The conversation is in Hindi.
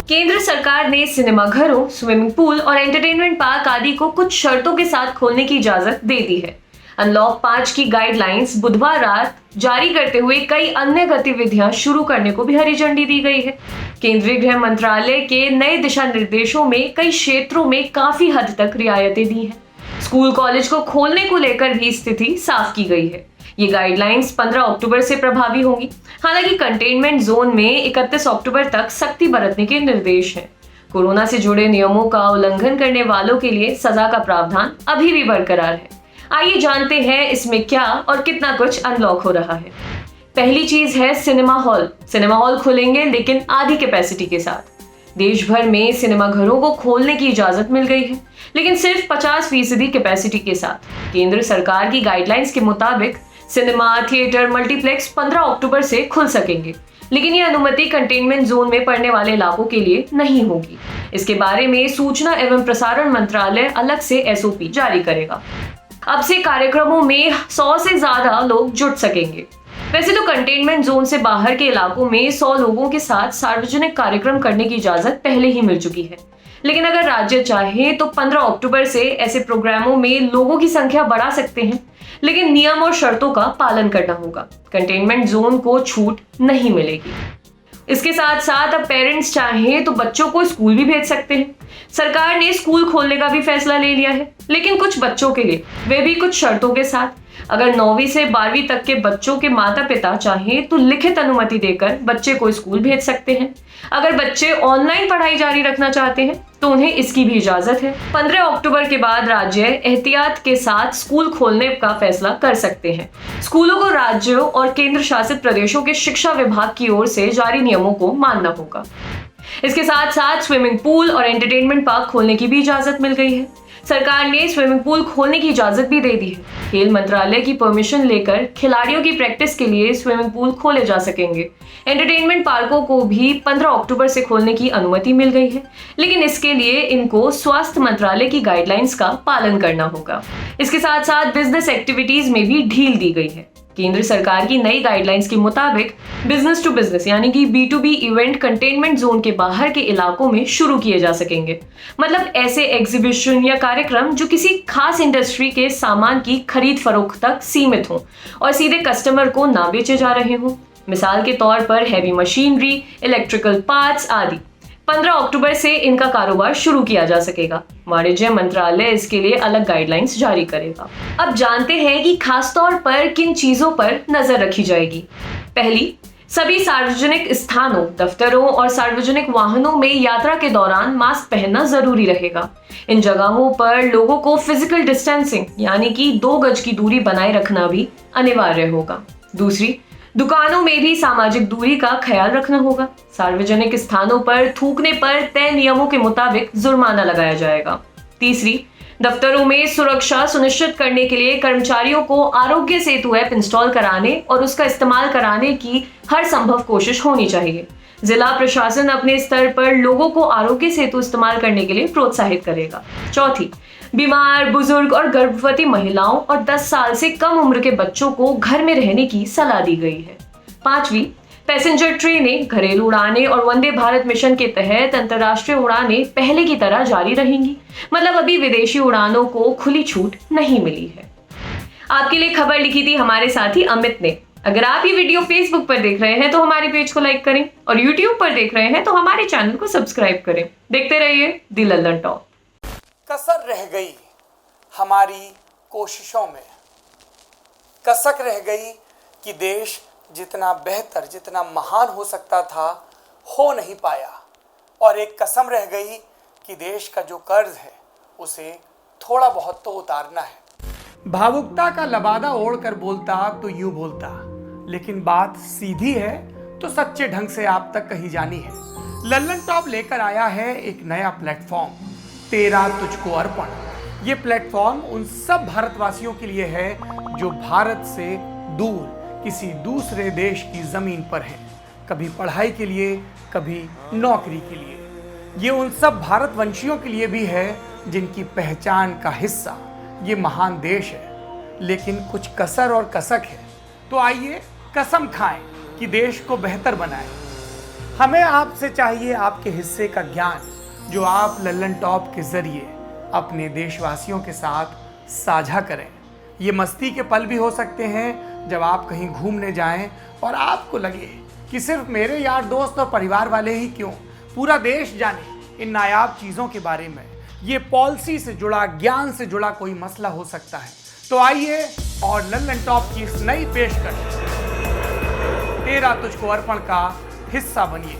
केंद्र सरकार ने सिनेमाघरों, स्विमिंग पूल और एंटरटेनमेंट पार्क आदि को कुछ शर्तों के साथ खोलने की इजाजत दे दी है। अनलॉक 5 की गाइडलाइंस बुधवार रात जारी करते हुए कई अन्य गतिविधियां शुरू करने को भी हरी झंडी दी गई है। केंद्रीय गृह मंत्रालय के नए दिशा निर्देशों में कई क्षेत्रों में काफी हद तक रियायतें दी हैं। स्कूल कॉलेज को खोलने को लेकर भी स्थिति साफ की गई है। ये गाइडलाइंस 15 अक्टूबर से प्रभावी होंगी। हालांकि कंटेनमेंट जोन में 31 अक्टूबर तक सख्ती बरतने के निर्देश हैं। कोरोना से जुड़े नियमों का उल्लंघन करने वालों के लिए सजा का प्रावधान अभी भी बरकरार है। आइए जानते हैं इसमें क्या और कितना कुछ अनलॉक हो रहा है। पहली चीज है सिनेमा हॉल। सिनेमा हॉल खुलेंगे लेकिन आधी कैपेसिटी के साथ। देश भर में सिनेमा घरों को खोलने की इजाजत मिल गई है, लेकिन सिर्फ 50% कैपेसिटी के साथ। केंद्र सरकार की गाइडलाइंस के मुताबिक सिनेमा, थिएटर, मल्टीप्लेक्स 15 अक्टूबर से खुल सकेंगे, लेकिन ये अनुमति कंटेनमेंट जोन में पड़ने वाले इलाकों के लिए नहीं होगी। इसके बारे में सूचना एवं प्रसारण मंत्रालय अलग से एसओपी जारी करेगा। अब से कार्यक्रमों में 100 से ज्यादा लोग जुट सकेंगे। वैसे तो कंटेनमेंट जोन से बाहर के इलाकों में 100 लोगों के साथ सार्वजनिक कार्यक्रम करने की इजाजत पहले ही मिल चुकी है, लेकिन अगर राज्य चाहे तो 15 अक्टूबर से ऐसे प्रोग्रामों में लोगों की संख्या बढ़ा सकते हैं, लेकिन नियम और शर्तों का पालन करना होगा। कंटेनमेंट जोन को छूट नहीं मिलेगी। इसके साथ साथ अब पेरेंट्स चाहें तो बच्चों को स्कूल भी भेज सकते हैं। सरकार ने स्कूल खोलने का भी फैसला ले लिया है, लेकिन कुछ बच्चों के लिए, वे भी कुछ शर्तों के साथ। अगर 9वीं से 12वीं तक के बच्चों के माता पिता चाहें तो लिखित अनुमति देकर बच्चे को स्कूल भेज सकते हैं। अगर बच्चे ऑनलाइन पढ़ाई जारी रखना चाहते हैं तो उन्हें इसकी भी इजाजत है। 15 अक्टूबर के बाद राज्य एहतियात के साथ स्कूल खोलने का फैसला कर सकते हैं। स्कूलों को राज्यों और केंद्र शासित प्रदेशों के शिक्षा विभाग की ओर से जारी नियमों को मानना होगा। इसके साथ साथ स्विमिंग पूल और एंटरटेनमेंट पार्क खोलने की भी इजाजत मिल गई है। सरकार ने स्विमिंग पूल खोलने की इजाजत भी दे दी है। खेल मंत्रालय की परमिशन लेकर खिलाड़ियों की प्रैक्टिस के लिए स्विमिंग पूल खोले जा सकेंगे। एंटरटेनमेंट पार्कों को भी 15 अक्टूबर से खोलने की अनुमति मिल गई है, लेकिन इसके लिए इनको स्वास्थ्य मंत्रालय की गाइडलाइंस का पालन करना होगा। इसके साथ साथ बिजनेस एक्टिविटीज में भी ढील दी गई है। केंद्र सरकार की नई गाइडलाइंस के मुताबिक बिजनेस टू बिजनेस यानी कि B2B इवेंट कंटेनमेंट जोन के बाहर के इलाकों में शुरू किए जा सकेंगे। मतलब ऐसे एग्जीबिशन या कार्यक्रम जो किसी खास इंडस्ट्री के सामान की खरीद फरोख्त तक सीमित हों और सीधे कस्टमर को ना बेचे जा रहे हों। मिसाल के तौर पर हैवी मशीनरी, इलेक्ट्रिकल पार्ट्स आदि। 15 अक्टूबर से इनका कारोबार शुरू किया जा सकेगा। वाणिज्य मंत्रालय इसके लिए अलग गाइडलाइंस जारी करेगा। अब जानते हैं कि खासतौर पर किन चीजों पर नजर रखी जाएगी। पहली, सभी सार्वजनिक स्थानों, दफ्तरों और सार्वजनिक वाहनों में यात्रा के दौरान मास्क पहनना जरूरी रहेगा। इन जगहों पर लोगों को फिजिकल डिस्टेंसिंग यानी कि 2 गज की दूरी बनाए रखना भी अनिवार्य होगा। दूसरी, दुकानों में भी सामाजिक दूरी का ख्याल रखना होगा। सार्वजनिक स्थानों पर थूकने पर तय नियमों के मुताबिक जुर्माना लगाया जाएगा। तीसरी, दफ्तरों में सुरक्षा सुनिश्चित करने के लिए कर्मचारियों को आरोग्य सेतु ऐप इंस्टॉल कराने और उसका इस्तेमाल कराने की हर संभव कोशिश होनी चाहिए। जिला प्रशासन अपने स्तर पर लोगों को आरोग्य सेतु इस्तेमाल करने के लिए प्रोत्साहित करेगा। चौथी, बीमार, बुजुर्ग और गर्भवती महिलाओं और 10 साल से कम उम्र के बच्चों को घर में रहने की सलाह दी गई है। पांचवी, पैसेंजर ट्रेनें, घरेलू उड़ानें और वंदे भारत मिशन के तहत अंतर्राष्ट्रीय उड़ानें पहले की तरह जारी रहेंगी। मतलब अभी विदेशी उड़ानों को खुली छूट नहीं मिली है। आपके लिए खबर लिखी थी हमारे साथी अमित ने। अगर आप ये वीडियो फेसबुक पर देख रहे हैं तो हमारे पेज को लाइक करें और यूट्यूब पर देख रहे हैं तो हमारे चैनल को सब्सक्राइब करें। देखते रहिए दी लल्लन टॉप। कसर रह गई हमारी कोशिशों में, कसक रह गई कि देश जितना बेहतर, जितना महान हो सकता था, हो नहीं पाया। और एक कसम रह गई कि देश का जो कर्ज है उसे थोड़ा बहुत तो उतारना है। भावुकता का लबादा ओढ़कर बोलता तो यूं बोलता, लेकिन बात सीधी है तो सच्चे ढंग से आप तक कही जानी है। लल्लन टॉप लेकर आया है एक नया प्लेटफॉर्म, तेरा तुझको अर्पण। ये प्लेटफॉर्म उन सब भारतवासियों के लिए है जो भारत से दूर किसी दूसरे देश की जमीन पर है, कभी पढ़ाई के लिए, कभी नौकरी के लिए। ये उन सब भारतवंशियों के लिए भी है जिनकी पहचान का हिस्सा ये महान देश है, लेकिन कुछ कसर और कसक है। तो आइए कसम खाएं कि देश को बेहतर बनाएं। हमें आपसे चाहिए आपके हिस्से का ज्ञान, जो आप लल्लन टॉप के जरिए अपने देशवासियों के साथ साझा करें। ये मस्ती के पल भी हो सकते हैं जब आप कहीं घूमने जाएं और आपको लगे कि सिर्फ मेरे यार दोस्त और परिवार वाले ही क्यों, पूरा देश जाने इन नायाब चीज़ों के बारे में। ये पॉलिसी से जुड़ा, ज्ञान से जुड़ा कोई मसला हो सकता है। तो आइए और लल्लन टॉप की इस नई पेशकश तेरा तुझको अर्पण का हिस्सा बनिए।